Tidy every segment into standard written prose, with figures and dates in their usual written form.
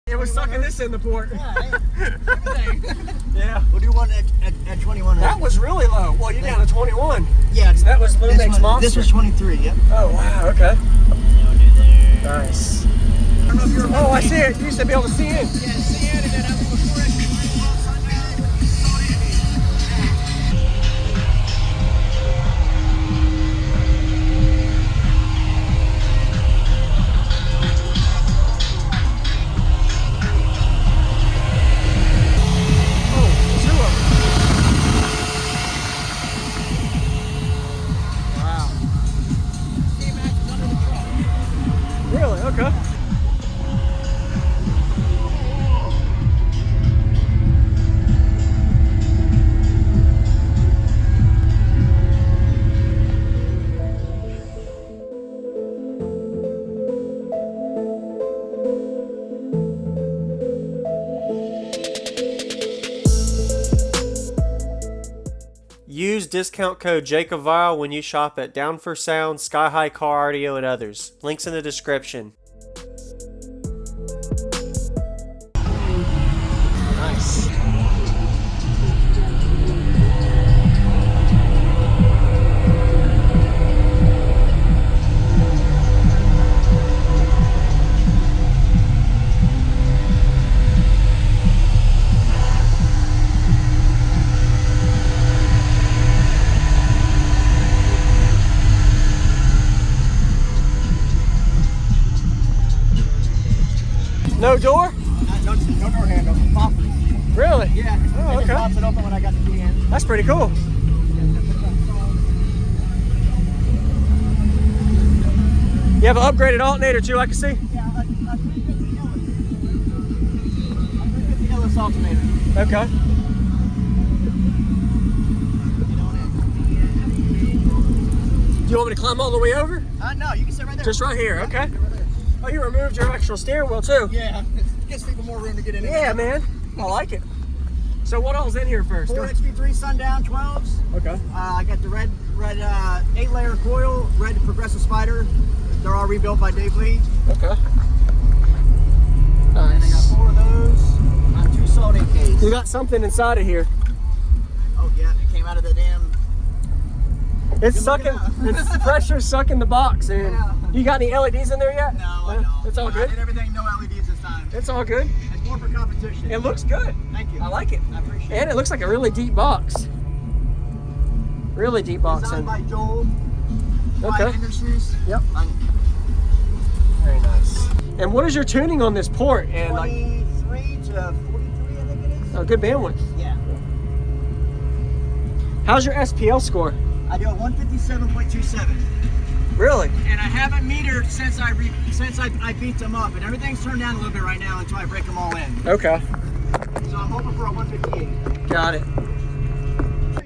It was sucking this in the port. Yeah, everything. Yeah. We'll do one at 21. That was really low. Well, you're down to 21. Yeah. So that was Lumix-Monster. This was 23, yep. Oh, wow, okay. Nice. Oh, I see it. You used to be able to see it. Yeah, see it, and then I was before it. Really? Okay. Use discount code JacobViral when you shop at Down for Sound, Sky High Car Audio, and others. Links in the description. Nice. No door? No door handle. Poppers. Really? Yeah. Oh, okay. It pops it open when I got the key in. That's pretty cool. You have an upgraded alternator too, I can see? Yeah, a 350 Ellis alternator. Okay. Do you want me to climb all the way over? No, you can sit right there. Just right here, Yeah, okay. right there. Oh, you removed your actual steering wheel too? Yeah, it gives people more room to get in. Yeah, man. I like it. So what all's in here first? 4 XP3 Sundown 12s. Okay. I got the red 8-layer coil, red progressive spider. They're all rebuilt by Dave Lee. Okay. And I got 4 of those on 2 salt AKs. You got something inside of here. Oh yeah, it came out of the damn. It's Good sucking, looking it's pressure sucking the box, and Yeah. you got any LEDs in there yet? No, I don't. It's all I good? did everything, no LEDs this time. It's all good. It's more for competition. It looks good. Thank you. I like it. I appreciate it. And it looks like a really deep box. Really deep box. Designed by And Joel. Okay. Industries. Yep. Very nice. And what is your tuning on this port? And 23 to 43, I think it is. oh, good bandwidth. Yeah. How's your SPL score? I do a 157.27. Really? And I haven't metered since I beat them up, and everything's turned down a little bit right now until I break them all in. Okay. So I'm hoping for a 158. Got it.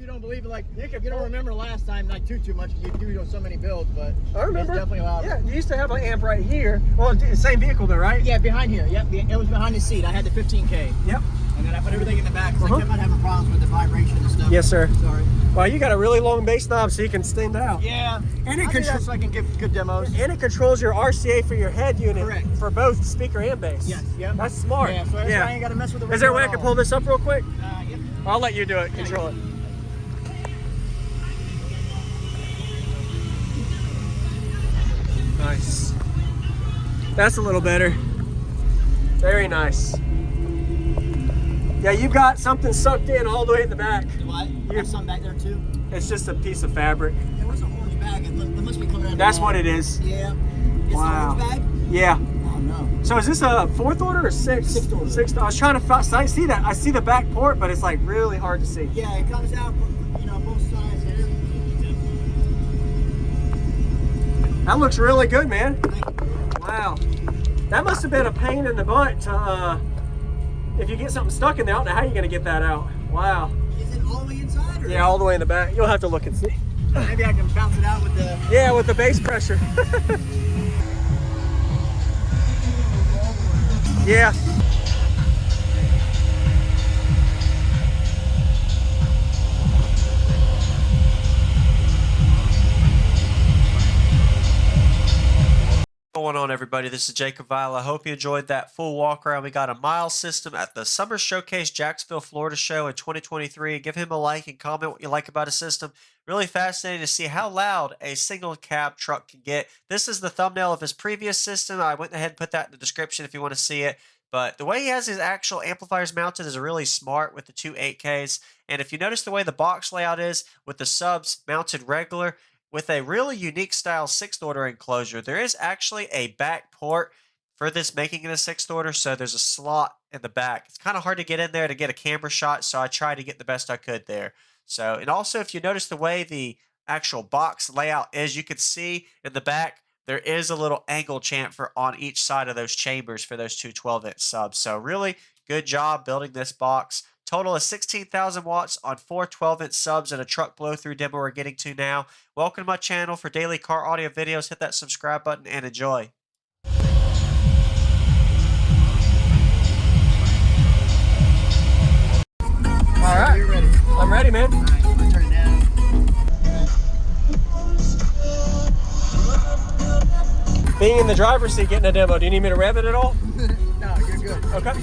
You don't believe it, like you don't remember last time like too much because you do so many builds, but I remember. it's definitely loud. Yeah, you used to have an amp right here. Well, the same vehicle though, right? Yeah, behind here. Yep, it was behind the seat. I had the 15K. Yep. And then I put everything in the back because I kept on having problems with the vibration and stuff. Yes, sir. Sorry. Well, you got a really long bass knob, so you can stand out. Yeah. And it I think that's so I can give good demos. And it controls your RCA for your head unit. Correct. For both speaker and bass. Yes. Yep. That's smart. Yeah. So that's why I ain't got to mess with the. Is there a way I radio can at pull all. this up real quick? Yep. I'll let you do it. Control it. Nice. That's a little better. Very nice. Yeah, you've got something sucked in all the way in the back. What? You have some back there too? It's just a piece of fabric. There was a orange bag. It must be coming out of That's the what bag. it is. Yeah. It's Wow. an orange bag? Yeah. Oh no. So is this a 4th order or 6th? 6th order. 6th. I was trying to I see that. I see the back port, but it's like really hard to see. Yeah, it comes out, both sides here. That looks really good, man. Wow. That must have been a pain in the butt to, if you get something stuck in there, I don't know how you're going to get that out. Wow. Is it all the way inside? Or Yeah, all the way in the back. You'll have to look and see. maybe I can bounce it out with the. Yeah, with the bass pressure. Yeah. going on, everybody? This is JacobViral. I hope you enjoyed that full walk around. We got a mile system at the Summer Showcase Jacksonville, Florida show in 2023. Give him a like and comment what you like about his system. Really fascinating to see how loud a single cab truck can get. This is the thumbnail of his previous system. I went ahead and put that in the description if you want to see it. But the way he has his actual amplifiers mounted is really smart with the two 8Ks. And if you notice the way the box layout is with the subs mounted regular, with a really unique style 6th order enclosure, there is actually a back port for this, making it a 6th order, so there's a slot in the back. It's kind of hard to get in there to get a camera shot, so I tried to get the best I could there. So, and also if you notice the way the actual box layout is, you can see in the back there is a little angle chamfer on each side of those chambers for those two 12-inch subs. So really good job building this box. Total of 16,000 watts on 4 12-inch subs and a truck blow-through demo we're getting to now. Welcome to my channel for daily car audio videos. Hit that subscribe button and enjoy. All right, You're ready. I'm ready, man. All right, I'm gonna turn it down. Being in the driver's seat getting a demo, do you need me to rev it at all? No, you're good. Okay.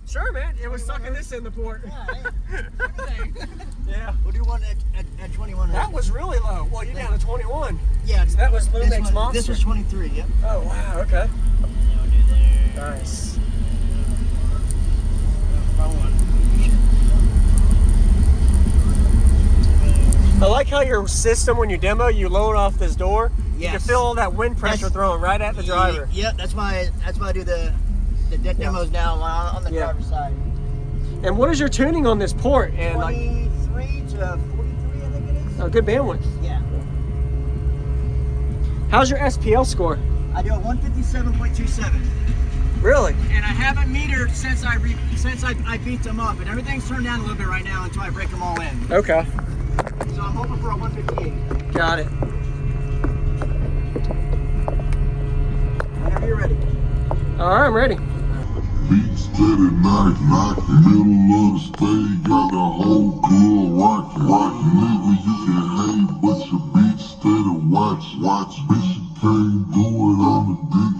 Sure, man. It was sucking this in the port. Yeah. We'll do one at 21. That was really low. Well, you're down to 21. Yeah. So that was Lumix-Monster. This was 23, yep. Oh, wow. Okay. Nice. I like how your system, when you demo, you load off this door. Yes. You can feel all that wind pressure thrown right at the driver. Yep, that's why I do the demos now on the driver's side. And what is your tuning on this port? And 23 to 43, I think it is. Oh, good bandwidth. Yeah. How's your SPL score? I do a 157.27. Really? And I haven't metered since I beat them up, and everything's turned down a little bit right now until I break them all in. Okay. So I'm hoping for a 158. Got it. Whenever you're ready. All right, I'm ready. Beat steady, knock, middle of the stage, got the whole club rockin', nigga, you can hate, but your beat steady, watch, bitch, you can't do it on the dick